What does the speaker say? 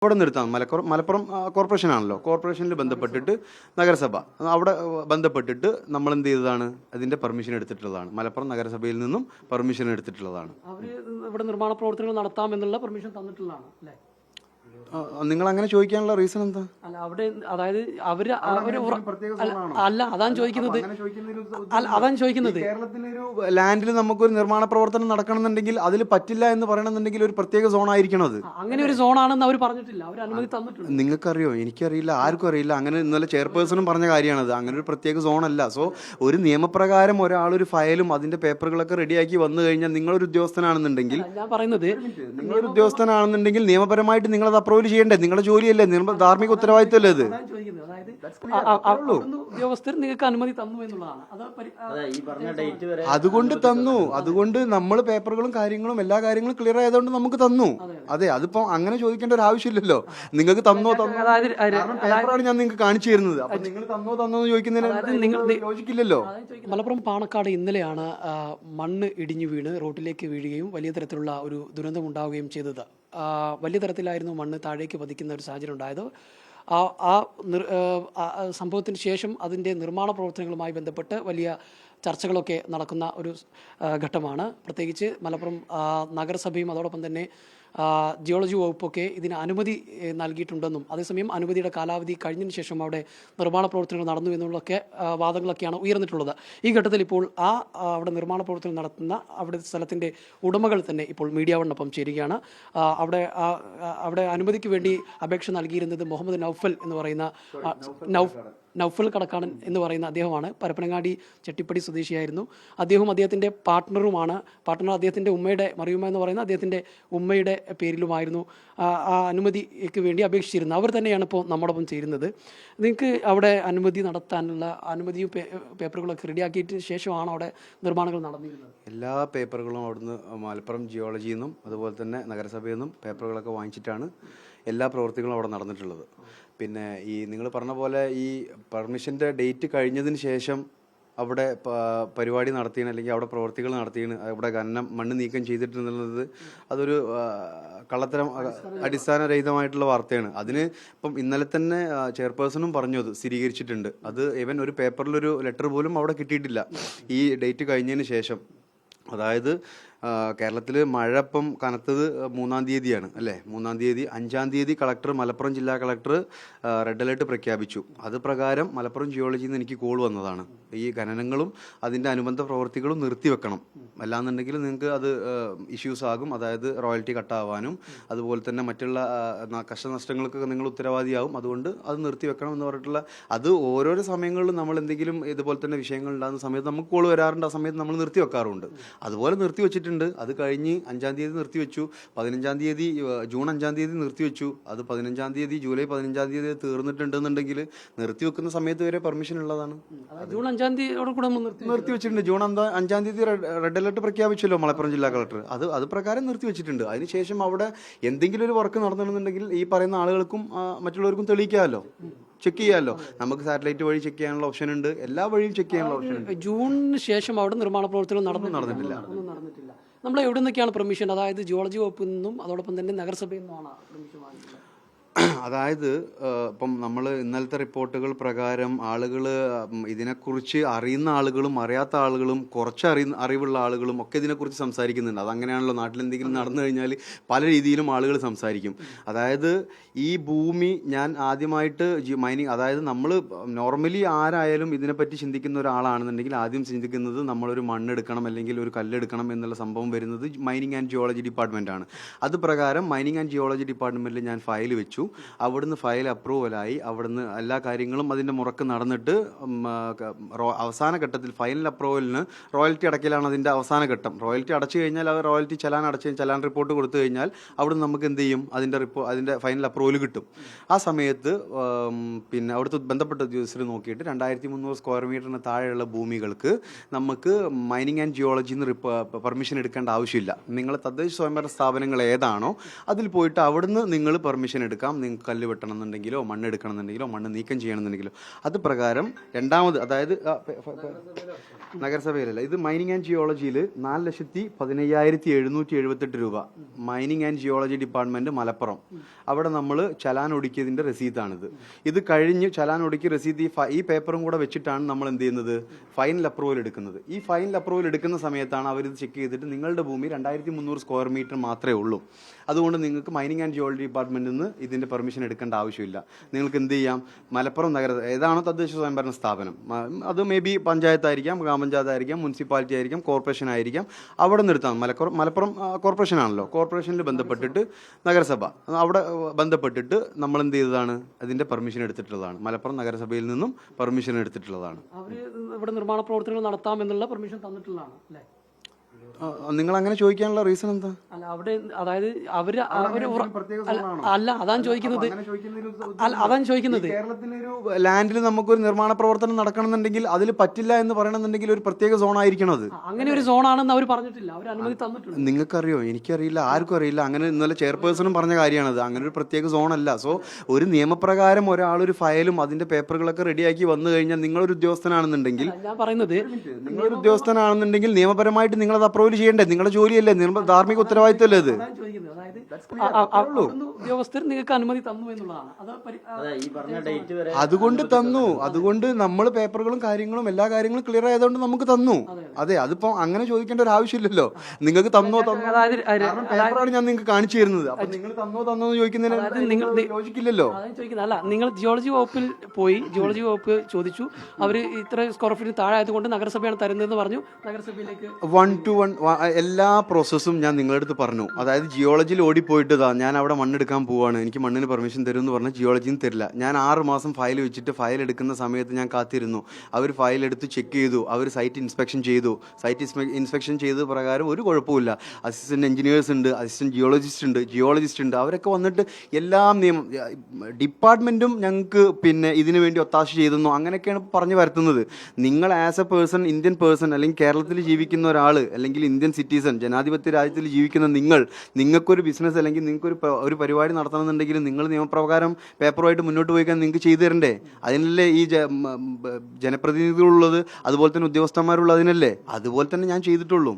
അവിടെ നിർത്താം. മലപ്പുറം കോർപ്പറേഷനാണല്ലോ. കോർപ്പറേഷനിൽ ബന്ധപ്പെട്ടിട്ട് നഗരസഭ അവിടെ ബന്ധപ്പെട്ടിട്ട് നമ്മൾ എന്ത് ചെയ്തതാണ്, അതിൻ്റെ പെർമിഷൻ എടുത്തിട്ടുള്ളതാണ്. മലപ്പുറം നഗരസഭയിൽ നിന്നും പെർമിഷൻ എടുത്തിട്ടുള്ളതാണ്. അവർ ഇവിടെ നിർമ്മാണ പ്രവർത്തനങ്ങൾ നടത്താം എന്നുള്ള പെർമിഷൻ തന്നിട്ടുള്ളതാണ് അല്ലേ? നിങ്ങൾ അങ്ങനെ ചോദിക്കാനുള്ള റീസൺ എന്താ? അല്ല അവിടെ അതായത് അല്ല അതാണ് ചോദിക്കുന്നത്. അല്ല അതാണ് ചോദിക്കുന്നത്. കേരളത്തിലൊരു ലാൻഡിൽ നമുക്കൊരു നിർമ്മാണ പ്രവർത്തനം നടക്കണമെന്നുണ്ടെങ്കിൽ അതിൽ പറ്റില്ല എന്ന് പറയണമെന്നുണ്ടെങ്കിൽ ഒരു പ്രത്യേക സോൺ ആയിരിക്കണം അത്. അങ്ങനെ ഒരു സോണാണെന്ന് അവർ പറഞ്ഞിട്ടില്ല, അവർ അനുമതി തന്നിട്ടുണ്ട്. നിങ്ങൾക്കറിയോ? എനിക്കറിയില്ല, ആർക്കും അറിയില്ല. അങ്ങനെ ഇന്നലെ ചെയർപേഴ്സണും പറഞ്ഞ കാര്യമാണത്. അങ്ങനെ ഒരു പ്രത്യേക സോൺ അല്ല. സോ ഒരു നിയമപ്രകാരം ഒരാളൊരു ഫയലും അതിന്റെ പേപ്പറുകളൊക്കെ റെഡിയാക്കി വന്നു കഴിഞ്ഞാൽ നിങ്ങളൊരു ഉദ്യോഗസ്ഥനാണെന്നുണ്ടെങ്കിൽ, ഞാൻ പറയുന്നത് നിങ്ങളൊരു ഉദ്യോഗസ്ഥനാണെന്നുണ്ടെങ്കിൽ നിയമപരമായിട്ട് നിങ്ങളത് അപ്രൂവ് ചെയ്യേണ്ടേ? നിങ്ങളുടെ ജോലിയല്ലേ, ധാർമ്മിക ഉത്തരവാദിത്തമല്ലേ അത്? ഉദ്യോഗസ്ഥർ നിങ്ങൾക്ക് അനുമതി തന്നു എന്നുള്ളതാണ്. അതുകൊണ്ട് തന്നു. അതുകൊണ്ട് നമ്മൾ പേപ്പറുകളും കാര്യങ്ങളും എല്ലാ കാര്യങ്ങളും ക്ലിയർ ആയതുകൊണ്ട് നമുക്ക് തന്നു. അതെ, അതിപ്പോ അങ്ങനെ ചോദിക്കേണ്ട ഒരു ആവശ്യമില്ലല്ലോ. നിങ്ങൾക്ക് തന്നോ പേപ്പറാണ് ഞാൻ നിങ്ങൾക്ക് കാണിച്ചു തരുന്നത്. അപ്പൊ നിങ്ങൾ തന്നോ ചോദിക്കുന്നതിന് യോജിക്കില്ലല്ലോ. മലപ്പുറം പാണക്കാട് ഇന്നലെയാണ് മണ്ണ് ഇടിഞ്ഞു വീണ് റോഡിലേക്ക് വീഴുകയും വലിയ തരത്തിലുള്ള ഒരു ദുരന്തം ഉണ്ടാവുകയും ചെയ്തത്. വലിയ തരത്തിലായിരുന്നു മണ്ണ് താഴേക്ക് പതിക്കുന്ന ഒരു സാഹചര്യം ഉണ്ടായത്. സംഭവത്തിന് ശേഷം അതിൻ്റെ നിർമ്മാണ പ്രവർത്തനങ്ങളുമായി ബന്ധപ്പെട്ട് വലിയ ചർച്ചകളൊക്കെ നടക്കുന്ന ഒരു ഘട്ടമാണ്. പ്രത്യേകിച്ച് മലപ്പുറം നഗരസഭയും അതോടൊപ്പം തന്നെ ജിയോളജി വകുപ്പൊക്കെ ഇതിന് അനുമതി നൽകിയിട്ടുണ്ടെന്നും അതേസമയം അനുമതിയുടെ കാലാവധി കഴിഞ്ഞതിന് ശേഷം അവിടെ നിർമ്മാണ പ്രവർത്തനങ്ങൾ നടന്നു എന്നുള്ളൊക്കെ വാദങ്ങളൊക്കെയാണ് ഉയർന്നിട്ടുള്ളത്. ഈ ഘട്ടത്തിൽ ഇപ്പോൾ അവിടെ നിർമ്മാണ പ്രവർത്തനം നടത്തുന്ന അവിടെ സ്ഥലത്തിൻ്റെ ഉടമകൾ തന്നെ ഇപ്പോൾ മീഡിയ വണ്ണൊപ്പം ചേരുകയാണ്. അവിടെ അനുമതിക്ക് വേണ്ടി അപേക്ഷ നൽകിയിരുന്നത് മുഹമ്മദ് നൗഫൽ എന്ന് പറയുന്ന നൗഫൽ കടക്കാടൻ എന്ന് പറയുന്ന അദ്ദേഹമാണ്. പരപ്പനങ്ങാടി ചെട്ടിപ്പടി സ്വദേശിയായിരുന്നു. അദ്ദേഹത്തിൻ്റെ പാർട്ട്ണർ അദ്ദേഹത്തിൻ്റെ ഉമ്മയുടെ മറിയുമ്മ എന്ന് പറയുന്ന അദ്ദേഹത്തിൻ്റെ ഉമ്മയുടെ പേരിലുമായിരുന്നു ആ അനുമതിക്ക് വേണ്ടി അപേക്ഷിച്ചിരുന്നത്. അവർ തന്നെയാണ് ഇപ്പോൾ നമ്മോടൊപ്പം ചേരുന്നത്. നിങ്ങൾക്ക് അവിടെ അനുമതി നടത്താനുള്ള അനുമതിയും പേപ്പറുകളൊക്കെ റെഡിയാക്കിയതിന് ശേഷമാണ് അവിടെ നിർമ്മാണങ്ങൾ നടന്നിരുന്നത്? എല്ലാ പേപ്പറുകളും അവിടുന്ന് മലപ്പുറം ജിയോളജിയിൽ നിന്നും അതുപോലെ തന്നെ നഗരസഭയിൽ നിന്നും പേപ്പറുകളൊക്കെ വാങ്ങിച്ചിട്ടാണ് എല്ലാ പ്രവൃത്തികളും അവിടെ നടന്നിട്ടുള്ളത്. പിന്നെ ഈ നിങ്ങൾ പറഞ്ഞ പോലെ ഈ പെർമിഷൻ്റെ ഡേറ്റ് കഴിഞ്ഞതിന് ശേഷം അവിടെ പരിപാടി നടത്തിയാണ് അല്ലെങ്കിൽ അവിടെ പ്രവൃത്തികൾ നടത്തിയാണ് അവിടെ മണ്ണ് നീക്കം ചെയ്തിട്ടുള്ളത് അതൊരു കള്ളത്തരം, അടിസ്ഥാനരഹിതമായിട്ടുള്ള വാർത്തയാണ്. അതിന് ഇപ്പം ഇന്നലെ തന്നെ ചെയർപേഴ്സണും പറഞ്ഞു, അത് സ്ഥിരീകരിച്ചിട്ടുണ്ട്. അത് ഈവൻ ഒരു പേപ്പറിലൊരു ലെറ്റർ പോലും അവിടെ കിട്ടിയിട്ടില്ല ഈ ഡേറ്റ് കഴിഞ്ഞതിന് ശേഷം. അതായത് കേരളത്തിൽ മഴ ഇപ്പം കനത്തത് 3-ാം തീയതിയാണ് അല്ലേ? 3-ാം തീയതി 5-ാം തീയതി മലപ്പുറം ജില്ലാ കളക്ടർ റെഡ് അലേർട്ട് പ്രഖ്യാപിച്ചു. അത് പ്രകാരം മലപ്പുറം ജിയോളജിയിൽ നിന്ന് എനിക്ക് കോൾ വന്നതാണ്, ഈ ഖനനങ്ങളും അതിൻ്റെ അനുബന്ധ പ്രവർത്തികളും നിർത്തിവെക്കണം, അല്ലാന്നുണ്ടെങ്കിൽ നിങ്ങൾക്ക് അത് ഇഷ്യൂസ് ആകും. അതായത് റോയൽറ്റി കട്ടാവാനും അതുപോലെ തന്നെ മറ്റുള്ള കഷ്ടനഷ്ടങ്ങൾക്കൊക്കെ നിങ്ങൾ ഉത്തരവാദിയാവും. അതുകൊണ്ട് അത് നിർത്തിവെക്കണം എന്ന് പറഞ്ഞിട്ടുള്ള, അത് ഓരോരോ സമയങ്ങളിലും നമ്മൾ എന്തെങ്കിലും ഇതുപോലെ തന്നെ വിഷയങ്ങൾ ഉണ്ടാകുന്ന സമയത്ത് നമുക്ക് കോൾ വരാറുണ്ട്. ആ സമയത്ത് നമ്മൾ നിർത്തിവെക്കാറുണ്ട്. അതുപോലെ നിർത്തിവെച്ചിട്ടുണ്ട്. അത് കഴിഞ്ഞ് 5-ാം തീയതി നിർത്തിവെച്ചു. 15-ാം തീയതി ജൂൺ 5-ാം തീയതി നിർത്തിവെച്ചു. അത് 15-ാം തീയതി ജൂലൈ 15-ാം തീയതി തീർന്നിട്ടുണ്ടെന്നുണ്ടെങ്കിൽ നിർത്തിവെക്കുന്ന സമയത്ത് വരെ പെർമിഷൻ ഉള്ളതാണ്. ജൂൺ 5-ാം തീയതി നിർത്തിവെച്ചിട്ടുണ്ട്. ജൂൺ 5-ാം തീയതി റെഡ് അലർട്ട് പ്രഖ്യാപിച്ചല്ലോ മലപ്പുറം ജില്ലാ കളക്ടർ. അത് പ്രകാരം നിർത്തിവെച്ചിട്ടുണ്ട്. അതിനുശേഷം അവിടെ എന്തെങ്കിലും ഒരു വർക്ക് നടന്നിട്ടുണ്ടെങ്കിൽ ഈ പറയുന്ന ആളുകൾക്കും മറ്റുള്ളവർക്കും തെളിയിക്കാമല്ലോ, ചെക്ക് ചെയ്യാമല്ലോ. നമുക്ക് സാറ്റലൈറ്റ് വഴി ചെക്ക് ചെയ്യാനുള്ള ഓപ്ഷൻ ഉണ്ട്, എല്ലാ വഴിയും ചെക്ക് ചെയ്യാനുള്ള ഓപ്ഷൻ ഉണ്ട്. ജൂണിന് ശേഷം അവിടെ നിർമ്മാണ പ്രവർത്തനം നടന്നിട്ടില്ല. നമ്മൾ എവിടെ നിന്നൊക്കെയാണ് പെർമിഷൻ? അതായത് ജിയോളജി വകുപ്പിൽ നിന്നും അതോടൊപ്പം തന്നെ നഗരസഭയിൽ നിന്നുമാണ് പെർമിഷൻ വാങ്ങിയിട്ടുള്ളത്. അതായത് ഇപ്പം നമ്മൾ ഇന്നലത്തെ റിപ്പോർട്ടുകൾ പ്രകാരം ആളുകൾ ഇതിനെക്കുറിച്ച് അറിയുന്ന ആളുകളും അറിയാത്ത ആളുകളും കുറച്ച് അറിവുള്ള ആളുകളും ഒക്കെ ഇതിനെക്കുറിച്ച് സംസാരിക്കുന്നുണ്ട്. അതങ്ങനെയാണല്ലോ, നാട്ടിൽ എന്തെങ്കിലും നടന്നു കഴിഞ്ഞാൽ പല രീതിയിലും ആളുകൾ സംസാരിക്കും. അതായത് ഈ ഭൂമി ഞാൻ ആദ്യമായിട്ട് മൈനിങ്, അതായത് നമ്മൾ നോർമലി ആരായാലും ഇതിനെപ്പറ്റി ചിന്തിക്കുന്ന ഒരാളാണെന്നുണ്ടെങ്കിൽ ആദ്യം ചിന്തിക്കുന്നത് നമ്മളൊരു മണ്ണെടുക്കണം അല്ലെങ്കിൽ ഒരു കല്ലെടുക്കണം എന്നുള്ള സംഭവം വരുന്നത് മൈനിങ് ആൻഡ് ജിയോളജി ഡിപ്പാർട്ട്മെൻറ്റാണ്. അത് പ്രകാരം മൈനിങ് ആൻഡ് ജിയോളജി ഡിപ്പാർട്ട്മെൻറ്റിൽ ഞാൻ ഫയൽ വെച്ചു. അവിടുന്ന് ഫയൽ അപ്രൂവലായി. അവിടുന്ന് എല്ലാ കാര്യങ്ങളും അതിൻ്റെ മുറക്ക് നടന്നിട്ട് അവസാന ഘട്ടത്തിൽ ഫൈനൽ അപ്രൂവലിന് റോയൽറ്റി അടയ്ക്കലാണ് അതിൻ്റെ അവസാന ഘട്ടം. റോയൽറ്റി അടച്ചു കഴിഞ്ഞാൽ അത് റോയൽറ്റി ചലാൻ റിപ്പോർട്ട് കൊടുത്തു കഴിഞ്ഞാൽ അവിടുന്ന് നമുക്ക് എന്ത് ചെയ്യും, അതിൻ്റെ ഫൈനൽ അപ്രൂവൽ കിട്ടും. ആ സമയത്ത് പിന്നെ അവിടുത്തെ ബന്ധപ്പെട്ട ഉദ്യോഗസ്ഥർ നോക്കിയിട്ട് 2300 സ്ക്വയർ മീറ്ററിന് താഴെയുള്ള ഭൂമികൾക്ക് നമുക്ക് മൈനിങ് ആൻഡ് ജിയോളജിന്ന് പെർമിഷൻ എടുക്കേണ്ട ആവശ്യമില്ല. നിങ്ങൾ തദ്ദേശ സ്വയംഭരണ സ്ഥാപനങ്ങൾ ഏതാണോ അതിൽ പോയിട്ട് അവിടുന്ന് നിങ്ങൾ പെർമിഷൻ എടുക്കാം. എടുക്കാം, നിങ്ങൾക്ക് കല്ല് വെട്ടണം എന്നുണ്ടെങ്കിലോ മണ്ണ് എടുക്കണം എന്നുണ്ടെങ്കിലോ മണ്ണ് നീക്കം ചെയ്യണമെന്നുണ്ടെങ്കിലോ അത് പ്രകാരം രണ്ടാമത്, അതായത് നഗരസഭയിലല്ല, ഇത് മൈനിങ് ആൻഡ് ജിയോളജിയിൽ 4,15,778 രൂപ mining and geology department Malappuram, അവിടെ നമ്മൾ ചലാൻ ഒടുക്കിയതിന്റെ രസീതാണിത്. ഇത് കഴിഞ്ഞ് ചലാൻ ഒടുക്കിയ രസീത് ഈ പേപ്പറും കൂടെ വെച്ചിട്ടാണ് നമ്മൾ എന്ത് ചെയ്യുന്നത്, ഫൈനൽ അപ്രൂവൽ എടുക്കുന്നത്. ഈ ഫൈനൽ അപ്രൂവൽ എടുക്കുന്ന സമയത്താണ് അവരിത് ചെക്ക് ചെയ്തിട്ട് നിങ്ങളുടെ ഭൂമി 2,300 സ്ക്വയർ മീറ്റർ മാത്രമേ ഉള്ളൂ, അതുകൊണ്ട് നിങ്ങൾക്ക് മൈനിങ് ആൻഡ് ജിയോളജി ഡിപ്പാർട്ട്മെന്റിൽ നിന്ന് ഇതിന്റെ പെർമിഷൻ എടുക്കേണ്ട ആവശ്യമില്ല. നിങ്ങൾക്ക് എന്ത് ചെയ്യാം, മലപ്പുറം നഗര ഏതാണോ തദ്ദേശ സ്വയംഭരണ സ്ഥാപനം, അത് മേ ബി പഞ്ചായത്തായിരിക്കാം, ഗ്രാമപഞ്ചായത്തായിരിക്കാം, മുനിസിപ്പാലിറ്റി ആയിരിക്കാം, കോർപ്പറേഷൻ ആയിരിക്കാം, അവിടെ നിർത്താം. മലപ്പുറം കോർപ്പറേഷൻ ആണല്ലോ, കോർപ്പറേഷനിൽ ബന്ധപ്പെട്ടിട്ട് നഗരസഭ അവിടെ ബന്ധപ്പെട്ടിട്ട് നമ്മൾ എന്ത് ചെയ്തതാണ്, അതിന്റെ പെർമിഷൻ എടുത്തിട്ടുള്ളതാണ്. മലപ്പുറം നഗരസഭയിൽ നിന്നും പെർമിഷൻ എടുത്തിട്ടുള്ളതാണ്. അവർ ഇവിടെ നിർമ്മാണ പ്രവർത്തനങ്ങൾ നടത്താം എന്നുള്ള പെർമിഷൻ തന്നിട്ടുള്ളതാണ് അല്ലേ? നിങ്ങൾ അങ്ങനെ ചോദിക്കാനുള്ള റീസൺ എന്താ? അല്ല അവിടെ അതായത് അല്ല അതാണ് ചോദിക്കുന്നത്. അല്ല അതാണ് ചോദിക്കുന്നത്. കേരളത്തിലൊരു ലാൻഡിൽ നമുക്കൊരു നിർമ്മാണ പ്രവർത്തനം നടക്കണമെന്നുണ്ടെങ്കിൽ അതിൽ പറ്റില്ല എന്ന് പറയണമെന്നുണ്ടെങ്കിൽ ഒരു പ്രത്യേക സോൺ ആയിരിക്കണം അത്. അങ്ങനെ ഒരു സോണാണെന്ന് അവർ പറഞ്ഞിട്ടില്ല, അവർ അനുമതി തന്നിട്ടുണ്ട്. നിങ്ങൾക്കറിയോ? എനിക്കറിയില്ല, ആർക്കും അറിയില്ല. അങ്ങനെ ഇന്നലെ ചെയർപേഴ്സണും പറഞ്ഞ കാര്യമാണത്. അങ്ങനെ ഒരു പ്രത്യേക സോൺ അല്ല. സോ ഒരു നിയമപ്രകാരം ഒരാളൊരു ഫയലും അതിന്റെ പേപ്പറുകളൊക്കെ റെഡിയാക്കി വന്നു കഴിഞ്ഞാൽ നിങ്ങളൊരു ഉദ്യോഗസ്ഥനാണെന്നുണ്ടെങ്കിൽ, ഞാൻ പറയുന്നത് നിങ്ങളൊരു ഉദ്യോഗസ്ഥനാണെന്നുണ്ടെങ്കിൽ നിയമപരമായിട്ട് നിങ്ങളത് അപ്രൂവ് ചെയ്യണ്ടേ? നിങ്ങളുടെ ജോലിയല്ലേ, നിങ്ങളുടെ ധാർമ്മിക ഉത്തരവാദിത്തമല്ലേ അത്? ഉദ്യോഗസ്ഥർ നിങ്ങൾക്ക് അനുമതി തന്നു എന്നുള്ളതാണ്. അതുകൊണ്ട് തന്നു, അതുകൊണ്ട് നമ്മൾ പേപ്പറുകളും കാര്യങ്ങളും എല്ലാ കാര്യങ്ങളും ക്ലിയർ ആയതുകൊണ്ട് നമുക്ക് തന്നു. അതെ, അതിപ്പോ അങ്ങനെ ചോദിക്കേണ്ട ഒരു ആവശ്യമില്ലല്ലോ. നിങ്ങൾക്ക് തന്നോ പേപ്പറാണ് ഞാൻ നിങ്ങൾക്ക് കാണിച്ചു തരുന്നത്. അപ്പൊ നിങ്ങൾ തന്നോ എന്ന് ചോദിക്കുന്നതിന് യോജിക്കില്ലല്ലോ. അല്ല, നിങ്ങൾ ജിയോളജി വകുപ്പിൽ പോയി, ജിയോളജി വകുപ്പ് ചോദിച്ചു, അവര് ഇത്ര സ്ക്വയർ ഫീറ്റ് താഴെ ആയതുകൊണ്ട് നഗരസഭയാണ് തരുന്നതെന്ന് പറഞ്ഞു. നഗരസഭയിലേക്ക് 1 to 1 എല്ലാ പ്രോസസ്സും ഞാൻ നിങ്ങളുടെ അടുത്ത് പറഞ്ഞു. അതായത് ജിയോളജിയിൽ ഓടിപ്പോയിട്ട് ഞാൻ അവിടെ മണ്ണെടുക്കാൻ പോവാണ്, എനിക്ക് മണ്ണിന് പെർമിഷൻ തരും എന്ന് പറഞ്ഞാൽ ജിയോളജിയിൽ തരില്ല. ഞാൻ 6 മാസം ഫയൽ വെച്ചിട്ട് ഫയൽ എടുക്കുന്ന സമയത്ത് ഞാൻ കാത്തിരുന്നു. അവർ ഫയൽ എടുത്ത് ചെക്ക് ചെയ്തു, അവർ സൈറ്റ് ഇൻസ്പെക്ഷൻ ചെയ്തു. സൈറ്റ് ഇൻസ്പെക്ഷൻ ചെയ്ത പ്രകാരം ഒരു കുഴപ്പമില്ല. അസിസ്റ്റന്റ് എഞ്ചിനീയേഴ്സ് ഉണ്ട്, അസിസ്റ്റന്റ് ജിയോളജിസ്റ്റ് ഉണ്ട്, അവരൊക്കെ വന്നിട്ട് എല്ലാം ഡിപ്പാർട്ട്മെന്റും ഞങ്ങൾക്ക് ഇതിനു വേണ്ടി ഒത്താശ ചെയ്തെന്നോ അങ്ങനെയൊക്കെയാണ് പറഞ്ഞു വരുത്തുന്നത്. നിങ്ങൾ as A person, Indian person, അല്ലെങ്കിൽ കേരളത്തിൽ ജീവിക്കുന്ന ഒരാൾ, അല്ലെങ്കിൽ ഇന്ത്യൻ സിറ്റിസൺ, ജനാധിപത്യ രാജ്യത്തിൽ ജീവിക്കുന്ന നിങ്ങൾക്കൊരു ബിസിനസ് അല്ലെങ്കിൽ നിങ്ങൾക്കൊരു പരിപാടി നടത്തണമെന്നുണ്ടെങ്കിൽ നിങ്ങൾ നിയമപ്രകാരം പേപ്പറുമായിട്ട് മുന്നോട്ട് പോയിക്കാൻ നിങ്ങൾക്ക് ചെയ്തു തരണ്ടേ? അതിനല്ലേ ഈ ജനപ്രതിനിധികളുള്ളത്, അതുപോലെ തന്നെ ഉദ്യോഗസ്ഥന്മാരുള്ളത്, അതിനല്ലേ? അതുപോലെ തന്നെ ഞാൻ ചെയ്തിട്ടുള്ളൂ.